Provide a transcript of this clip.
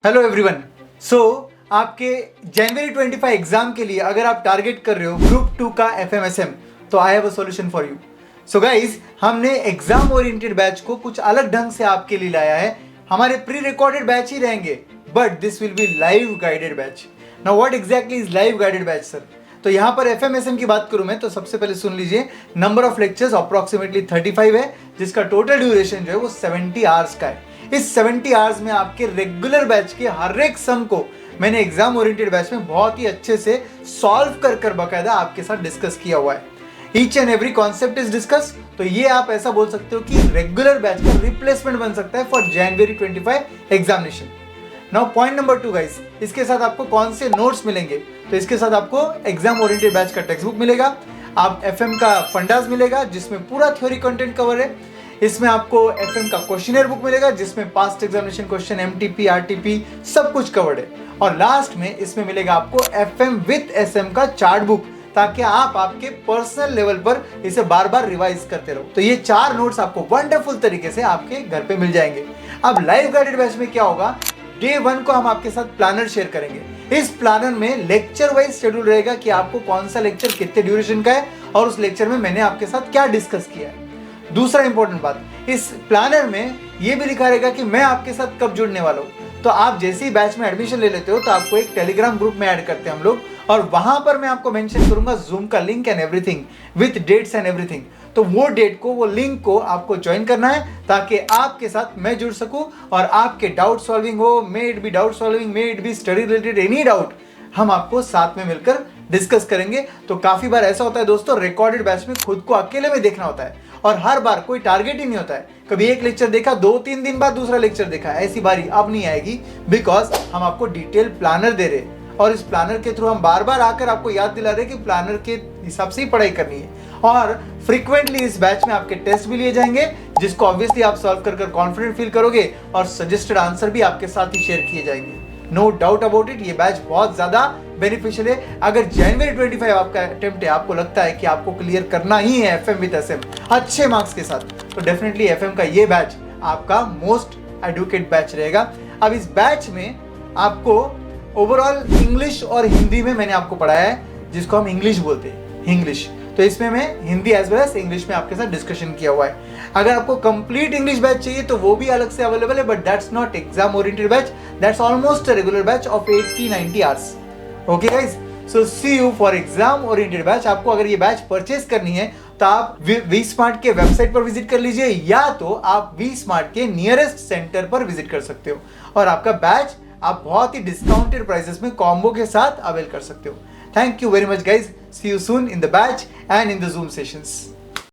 Hello everyone. आपके जनवरी 25 exam के लिए अगर आप टारगेट कर रहे हो ग्रुप 2 का एफएमएसएम, तो I have a solution for you. So guys, हमने एग्जाम ओरिएंटेड बैच को कुछ अलग ढंग से आपके लिए लाया है। हमारे प्री रिकॉर्डेड बैच ही रहेंगे, but this will be live guided batch. Now what exactly is live guided batch sir? तो यहाँ पर एफएमएसएम की बात करूं मैं, तो सबसे पहले सुन लीजिए, नंबर ऑफ लेक्चर्स अप्रोक्सीमेटली 35 है, जिसका टोटल ड्यूरेशन जो है वो 70 आवर्स का है। इस 70 आवर्स में आपके रेगुलर बैच के हर एक सम को मैंने एग्जाम ओरिएंटेड बैच में बहुत ही अच्छे से सॉल्व कर बकायदा आपके साथ डिस्कस किया हुआ है। Each and every concept is discuss. तो ये आप ऐसा बोल सकते हो कि रेगुलर बैच का रिप्लेसमेंट बन सकता है for January 25 examination. Now point number 2 guys, इसके साथ आपको कौन से नोट्स मिलेंगे? तो इसके साथ आपको एग्जाम ओरिएंटेड बैच का टेक्स्ट बुक मिलेगा, आप एफएम का फंडास मिलेगा जिसमें पूरा थ्योरी कंटेंट कवर है। इसमें आपको एफएम का क्वेश्चनर बुक मिलेगा जिसमें past examination question, MTP, RTP सब कुछ कवर्ड है। और लास्ट में इसमें मिलेगा आपको एफएम विथ एसएम का चार्ट बुक, ताकि आप आपके पर्सनल लेवल पर इसे बार बार रिवाइज करते रहो। तो ये 4 नोट्स आपको वंडरफुल तरीके से आपके घर पे मिल जाएंगे। अब लाइव गाइडेड बैच में क्या होगा, डे 1 को हम आपके साथ प्लानर शेयर करेंगे। इस प्लानर में लेक्चर वाइज शेड्यूल रहेगा कि आपको कौन सा लेक्चर कितने ड्यूरेशन का है और उस लेक्चर में मैंने आपके साथ क्या डिस्कस किया है। दूसरा इंपॉर्टेंट बात, इस प्लानर में ये भी लिखा रहेगा कि मैं आपके साथ कब जुड़ने वाला हूँ। तो आप जैसे ही बैच में एडमिशन ले लेते हो तो आपको एक टेलीग्राम ग्रुप में ऐड करते हैं हम लोग, और वहां पर मैं आपको मेंशन करूंगा जूम का link and everything with dates and everything. तो वो डेट को, वो लिंक को आपको ज्वाइन करना है ताकि आपके साथ मैं जुड़ सकूं और आपके डाउट सॉल्विंग हो, may it be doubt solving, may it be study related, any doubt, हम आपको साथ में मिलकर डिस्कस करेंगे। तो काफी बार ऐसा होता है दोस्तों, रिकॉर्डेड बैच में खुद को अकेले में देखना होता है और हर बार कोई टारगेट ही नहीं होता है। कभी एक लेक्चर देखा, 2-3 दिन बाद दूसरा लेक्चर देखा, ऐसी बारी अब नहीं आएगी, बिकॉज हम आपको डिटेल प्लानर दे रहे हैं और इस प्लानर के थ्रू हम बार बार आकर आपको याद दिला रहे हैं कि प्लानर के हिसाब से ही पढ़ाई करनी है। और फ्रीक्वेंटली इस बैच में आपके टेस्ट भी लिए जाएंगे, जिसको ऑब्वियसली आप सॉल्व कर कॉन्फिडेंट फील करोगे और सजेस्टेड आंसर भी आपके साथ ही शेयर किए जाएंगे। नो डाउट अबाउट इट, ये बैच बहुत ज्यादा बेनिफिशियल है। अगर जनवरी 25 आपका अटेम्प्ट है, आपको लगता है कि आपको क्लियर करना ही है एफएम विद एसएम अच्छे मार्क्स के साथ, तो डेफिनेटली एफएम का ये बैच आपका मोस्ट एडुकेट बैच रहेगा। अब इस बैच में आपको ओवरऑल इंग्लिश और हिंदी में मैंने आपको पढ़ाया है, जिसको हम इंग्लिश बोलते हैं, इंग्लिश। तो इसमें मैं Hindi as well as English में आपके साथ डिस्कशन किया हुआ है। अगर आपको कंप्लीट इंग्लिश बैच चाहिए तो वो भी अलग से अवेलेबल है, but that's not exam oriented batch, that's almost a regular batch of 80-90 hours. Okay guys, so see you for exam oriented batch. आपको अगर ये बैच परचेज करनी है तो आप वी स्मार्ट के वेबसाइट पर विजिट कर लीजिए, या तो आप वी स्मार्ट के नियरेस्ट सेंटर पर विजिट कर सकते हो और आपका बैच आप बहुत ही डिस्काउंटेड प्राइसेस में कॉम्बो के साथ अवेल कर सकते हो। Thank you very much guys, see you soon in the batch and in the Zoom sessions.